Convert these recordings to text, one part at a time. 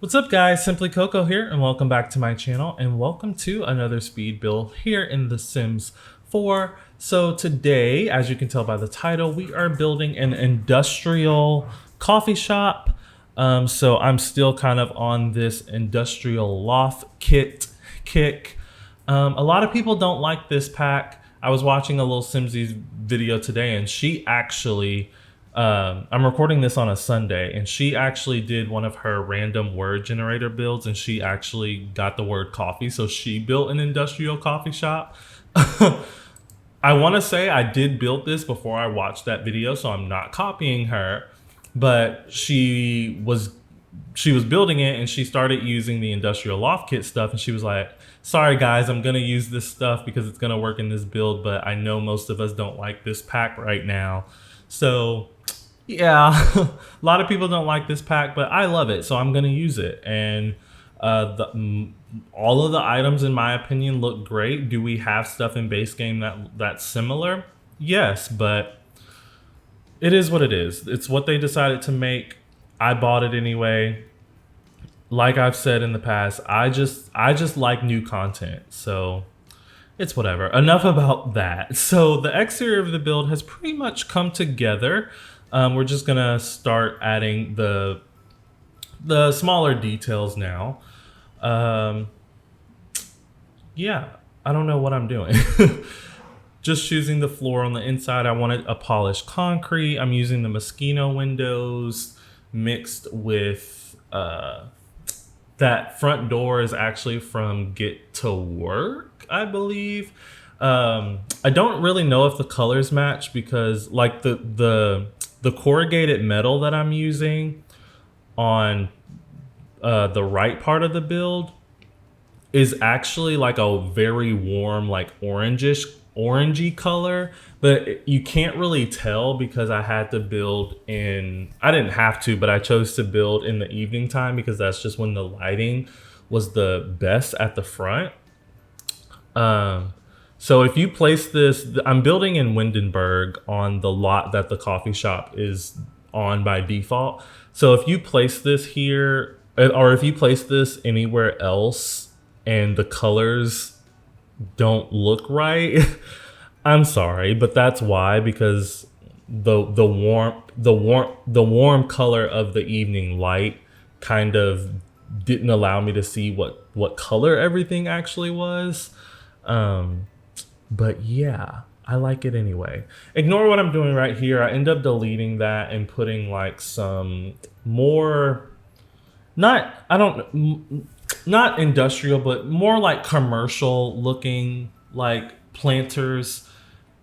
What's up guys, Simply Coco here and welcome back to my channel and welcome to another speed build here in The Sims 4. So today, as you can tell by the title, we are building an industrial coffee shop. So I'm still kind of on this industrial loft kit kick. A lot of people don't like this pack. I was watching a little Simsies video today and she actually I'm recording this on a Sunday, and she actually did one of her random word generator builds, and she actually got the word coffee, so she built an industrial coffee shop. I want to say I did build this before I watched that video, so I'm not copying her, but she was building it, and she started using the industrial loft kit stuff, and she was like, sorry guys, I'm gonna use this stuff because it's gonna work in this build, but I know most of us don't like this pack right now. So yeah, a lot of people don't like this pack, but I love it, so I'm gonna use it. And all of the items, in my opinion, look great. Do we have stuff in base game that's similar? Yes, but it is what it is. It's what they decided to make. I bought it anyway. Like I've said in the past, I just like new content, so it's whatever. Enough about that. So the exterior of the build has pretty much come together. We're just gonna start adding the smaller details now. Yeah, I don't know what I'm doing. Just choosing the floor on the inside. I wanted a polished concrete. I'm using the Moschino windows mixed with that front door is actually from Get to Work, I believe. I don't really know if the colors match because like the corrugated metal that I'm using on the right part of the build is actually like a very warm, like orangey color, but you can't really tell because I had to build I didn't have to, but I chose to build in the evening time because that's just when the lighting was the best at the front. So if you place this, I'm building in Windenburg on the lot that the coffee shop is on by default. So if you place this here, or if you place this anywhere else and the colors don't look right, I'm sorry, but that's why, because the warm color of the evening light kind of didn't allow me to see what color everything actually was. But yeah, I like it anyway. Ignore what I'm doing right here. I end up deleting that and putting like some more, not industrial, but more like commercial looking, like planters,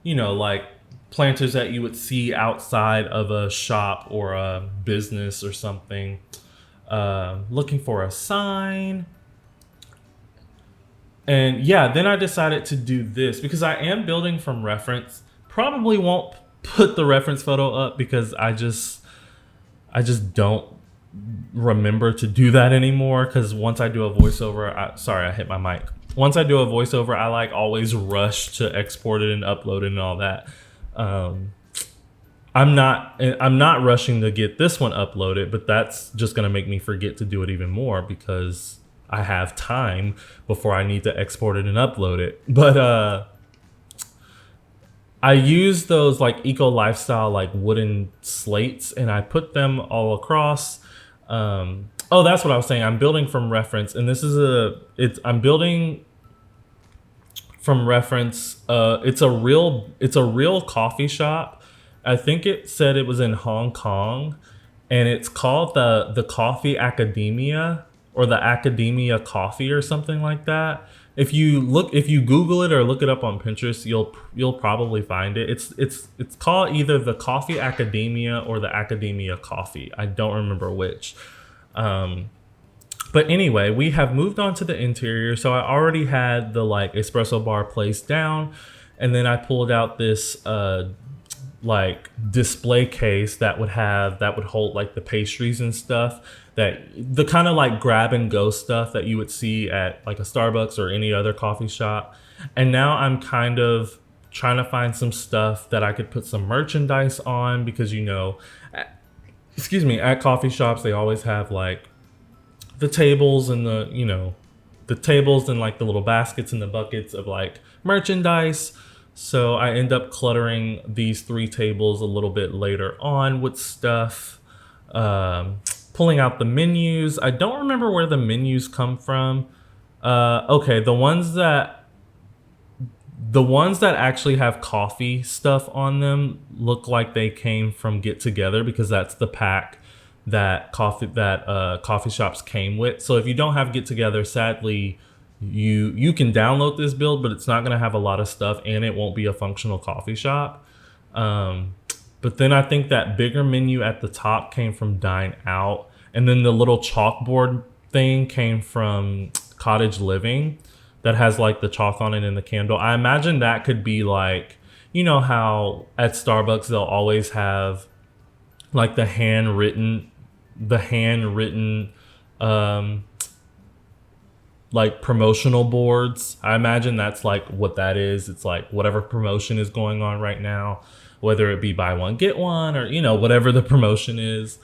like planters that you would see outside of a shop or a business or something. Looking for a sign. And yeah, then I decided to do this because I am building from reference. Probably won't put the reference photo up because I just don't remember to do that anymore. Because once I do a voiceover, sorry, I hit my mic. Once I do a voiceover, I like always rush to export it and upload it and all that. I'm not rushing to get this one uploaded, but that's just gonna make me forget to do it even more because I have time before I need to export it and upload it. But I use those like eco lifestyle like wooden slates and I put them all across. Oh, that's what I was saying. I'm building from reference, and this is I'm building from reference. It's a real coffee shop. I think it said it was in Hong Kong, and it's called the Coffee Academia, or the Academia Coffee or something like that. If you Google it or look it up on Pinterest, you'll probably find it. It's called either the Coffee Academia or the Academia Coffee. I don't remember which. But anyway, we have moved on to the interior. So I already had the like espresso bar placed down, and then I pulled out this like display case that would hold like the pastries and stuff, that the kind of like grab and go stuff that you would see at like a Starbucks or any other coffee shop. And now I'm kind of trying to find some stuff that I could put some merchandise on because, excuse me, at coffee shops, they always have like the tables and the tables and like the little baskets and the buckets of like merchandise. So I end up cluttering these 3 tables a little bit later on with stuff. Pulling out the menus. I don't remember where the menus come from. Okay, the ones that actually have coffee stuff on them look like they came from Get Together, because that's the pack that coffee shops came with. So if you don't have Get Together, sadly, you can download this build, but it's not going to have a lot of stuff, and it won't be a functional coffee shop. But then I think that bigger menu at the top came from Dine Out, and then the little chalkboard thing came from Cottage Living that has like the chalk on it and the candle. I imagine that could be like, you know how at Starbucks they'll always have like the handwritten like promotional boards. I imagine that's like what that is. It's like whatever promotion is going on right now, whether it be buy one get one, or whatever the promotion is.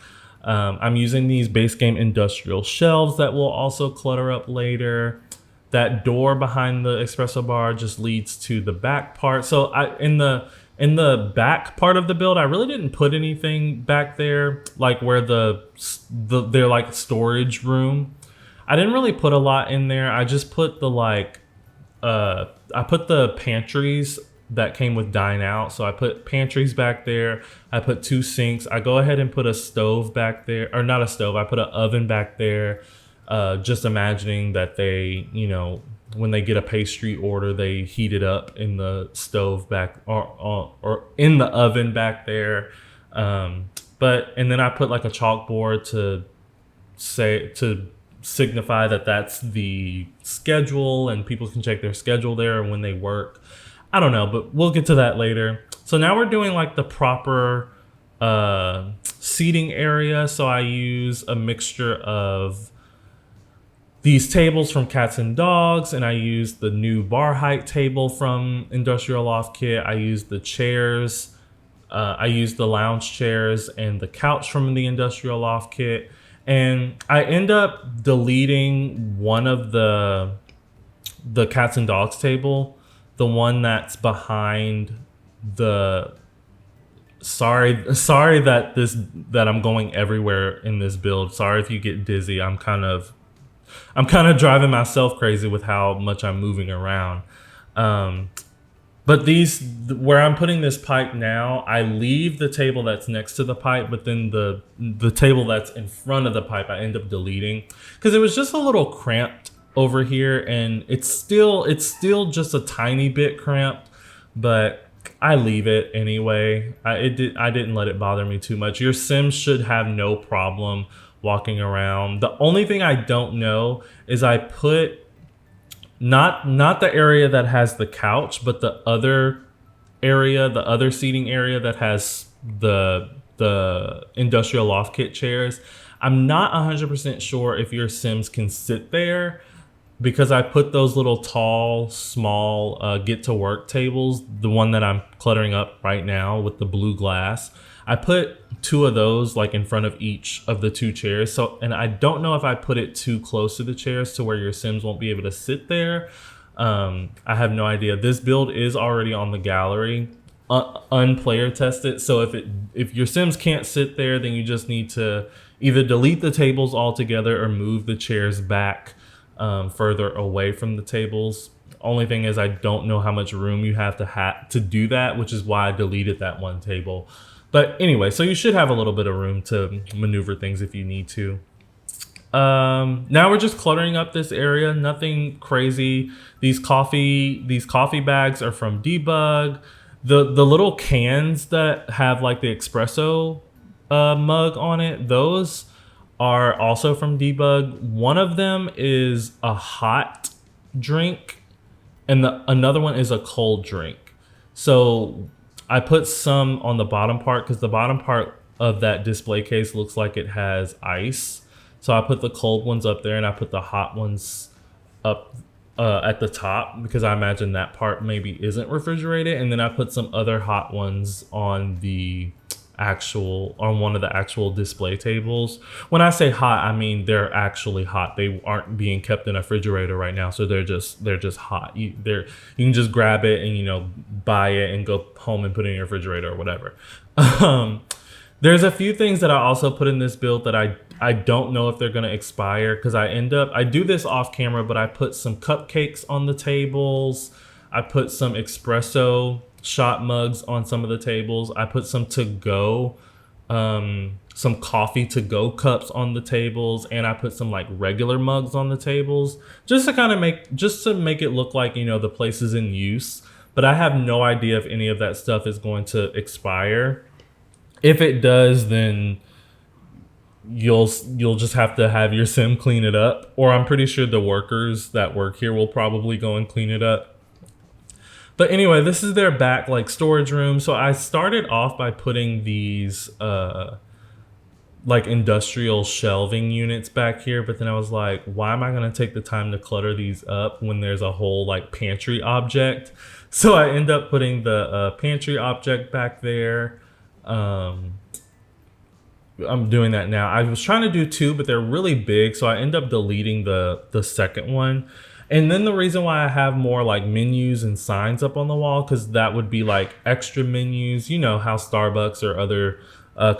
I'm using these base game industrial shelves that will also clutter up later. That door behind the espresso bar just leads to the back part. So in the back part of the build, I really didn't put anything back there, like where their like storage room. I didn't really put a lot in there. I just put I put the pantries that came with Dine Out. So I put pantries back there. I put 2 sinks. I go ahead and put a stove back there, or not a stove. I put an oven back there. Just imagining that they, when they get a pastry order, they heat it up in the stove back or in the oven back there. And then I put like a chalkboard to signify that that's the schedule, and people can check their schedule there and when they work. I don't know, but we'll get to that later. So now we're doing like the proper seating area. So I use a mixture of these tables from Cats and Dogs, and I use the new bar height table from Industrial Loft Kit. I use the chairs. I use the lounge chairs and the couch from the Industrial Loft Kit. And I end up deleting one of the Cats and Dogs table, the one that's behind the... Sorry that I'm going everywhere in this build. Sorry if you get dizzy. I'm kind of driving myself crazy with how much I'm moving around. But where I'm putting this pipe now, I leave the table that's next to the pipe, but then the table that's in front of the pipe, I end up deleting because it was just a little cramped over here, and it's still just a tiny bit cramped, but I leave it anyway. I didn't let it bother me too much. Your Sims should have no problem walking around. The only thing I don't know is I put not the area that has the couch, but the other area, the other seating area that has the Industrial Loft Kit chairs. I'm not 100% sure if your Sims can sit there, because I put those little tall, small get to work tables, the one that I'm cluttering up right now with the blue glass. I put 2 of those like in front of each of the 2 chairs. So, and I don't know if I put it too close to the chairs to where your Sims won't be able to sit there. I have no idea. This build is already on the gallery, unplayer tested. So if your Sims can't sit there, then you just need to either delete the tables altogether or move the chairs back further away from the tables. Only thing is I don't know how much room you have to do that, which is why I deleted that one table. But anyway, so you should have a little bit of room to maneuver things if you need to. Now we're just cluttering up this area, nothing crazy. These coffee bags are from Debug. The little cans that have like the espresso mug on it, those are also from Debug. One of them is a hot drink and another one is a cold drink. So I put some on the bottom part because the bottom part of that display case looks like it has ice. So I put the cold ones up there and I put the hot ones up at the top because I imagine that part maybe isn't refrigerated. And then I put some other hot ones on the one of the actual display tables. When I say hot, I mean they're actually hot. They aren't being kept in a refrigerator right now, so they're just hot. You can just grab it and, you know, buy it and go home and put it in your refrigerator or whatever. There's a few things that I also put in this build that I don't know if they're gonna expire, because I do this off camera, but I put some cupcakes on the tables. I put some espresso shot mugs on some of the tables. I put some some coffee to go cups on the tables, and I put some like regular mugs on the tables, just to make it look like, you know, the place is in use. But I have no idea if any of that stuff is going to expire. If it does, then you'll just have to have your sim clean it up, or I'm pretty sure the workers that work here will probably go and clean it up. But anyway, this is their back like storage room. So I started off by putting these like industrial shelving units back here, but then I was like, why am I gonna take the time to clutter these up when there's a whole like pantry object? So I end up putting the pantry object back there. I'm doing that now. I was trying to do two, but they're really big, so I end up deleting the second one. And then the reason why I have more like menus and signs up on the wall, because that would be like extra menus. You know how Starbucks or other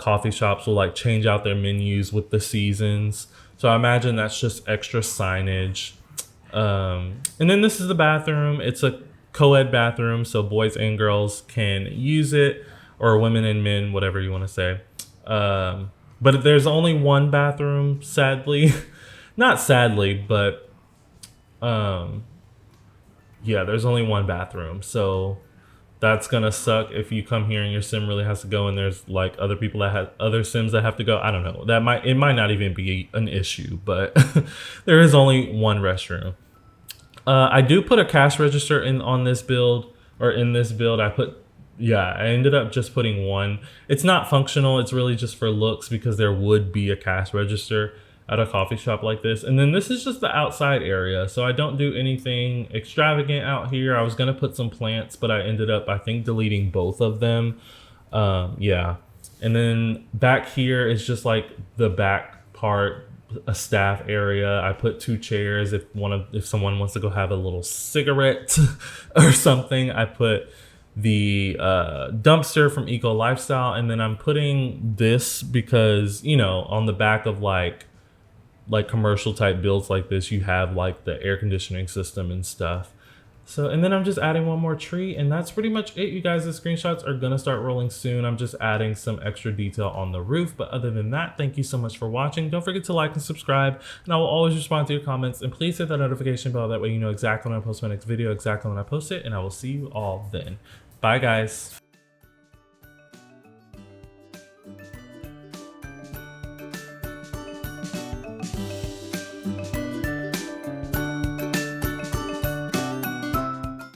coffee shops will like change out their menus with the seasons. So I imagine that's just extra signage. And then this is the bathroom. It's a co-ed bathroom, so boys and girls can use it, or women and men, whatever you want to say. But there's only one bathroom, sadly. Not sadly, but yeah, there's only one bathroom. So that's gonna suck if you come here and your sim really has to go, and there's like other people that have other sims that have to go. I don't know. It might not even be an issue, but there is only one restroom. I do put a cash register in this build. I ended up just putting one. It's not functional. It's really just for looks, because there would be a cash register at a coffee shop like this. And then this is just the outside area. So I don't do anything extravagant out here. I was going to put some plants, but I ended up, I think, deleting both of them. Yeah. And then back here is just like the back part, a staff area. I put 2 chairs if someone wants to go have a little cigarette or something. I put the dumpster from Eco Lifestyle, and then I'm putting this because, you know, on the back of like commercial type builds like this, you have like the air conditioning system and stuff. So, and then I'm just adding one more tree, and that's pretty much it, you guys. The screenshots are gonna start rolling soon. I'm just adding some extra detail on the roof, but other than that, thank you so much for watching. Don't forget to like and subscribe, and I will always respond to your comments, and please hit that notification bell. That way you know exactly when I post my next video, exactly when I post it, and I will see you all then. Bye guys.